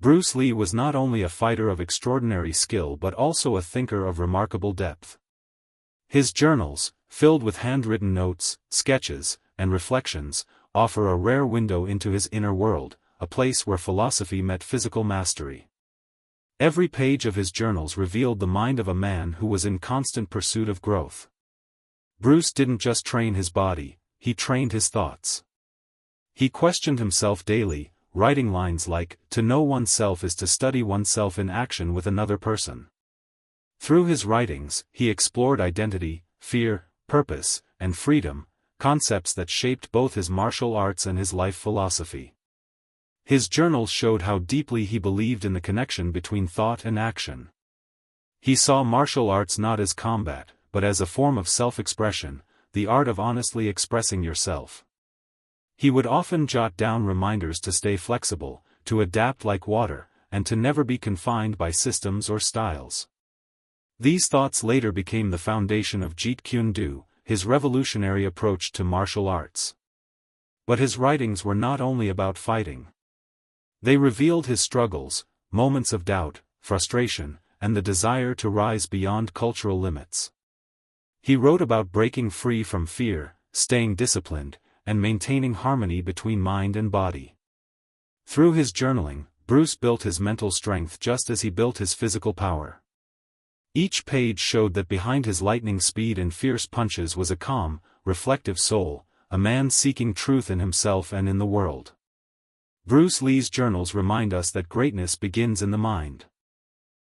Bruce Lee was not only a fighter of extraordinary skill but also a thinker of remarkable depth. His journals, filled with handwritten notes, sketches, and reflections, offer a rare window into his inner world, a place where philosophy met physical mastery. Every page of his journals revealed the mind of a man who was in constant pursuit of growth. Bruce didn't just train his body, he trained his thoughts. He questioned himself daily, writing lines like, "To know oneself is to study oneself in action with another person." Through his writings, he explored identity, fear, purpose, and freedom, concepts that shaped both his martial arts and his life philosophy. His journals showed how deeply he believed in the connection between thought and action. He saw martial arts not as combat, but as a form of self-expression, the art of honestly expressing yourself. He would often jot down reminders to stay flexible, to adapt like water, and to never be confined by systems or styles. These thoughts later became the foundation of Jeet Kune Do, his revolutionary approach to martial arts. But his writings were not only about fighting. They revealed his struggles, moments of doubt, frustration, and the desire to rise beyond cultural limits. He wrote about breaking free from fear, staying disciplined, and maintaining harmony between mind and body. Through his journaling, Bruce built his mental strength just as he built his physical power. Each page showed that behind his lightning speed and fierce punches was a calm, reflective soul, a man seeking truth in himself and in the world. Bruce Lee's journals remind us that greatness begins in the mind.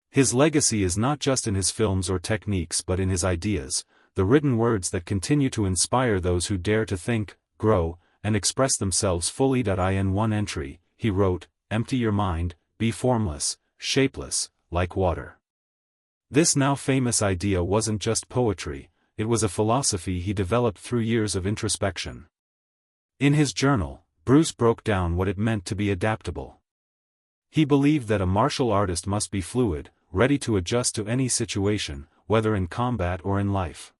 His legacy is not just in his films or techniques but in his ideas, the written words that continue to inspire those who dare to think, grow, and express themselves fully. In one entry, he wrote, "Empty your mind, be formless, shapeless, like water." This now famous idea wasn't just poetry, it was a philosophy he developed through years of introspection. In his journal, Bruce broke down what it meant to be adaptable. He believed that a martial artist must be fluid, ready to adjust to any situation, whether in combat or in life.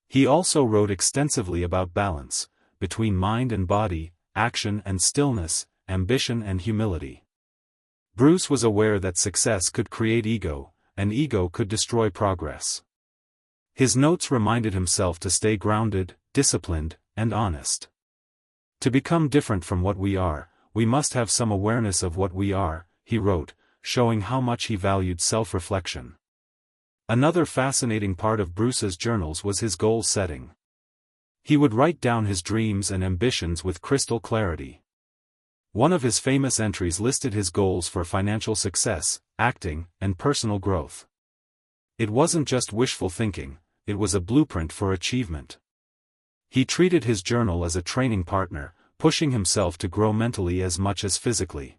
He also wrote extensively about balance, between mind and body, action and stillness, ambition and humility. Bruce was aware that success could create ego, and ego could destroy progress. His notes reminded himself to stay grounded, disciplined, and honest. To become different from what we are, we must have some awareness of what we are, he wrote, showing how much he valued self-reflection. Another fascinating part of Bruce's journals was his goal setting. He would write down his dreams and ambitions with crystal clarity. One of his famous entries listed his goals for financial success, acting, and personal growth. It wasn't just wishful thinking, it was a blueprint for achievement. He treated his journal as a training partner, pushing himself to grow mentally as much as physically.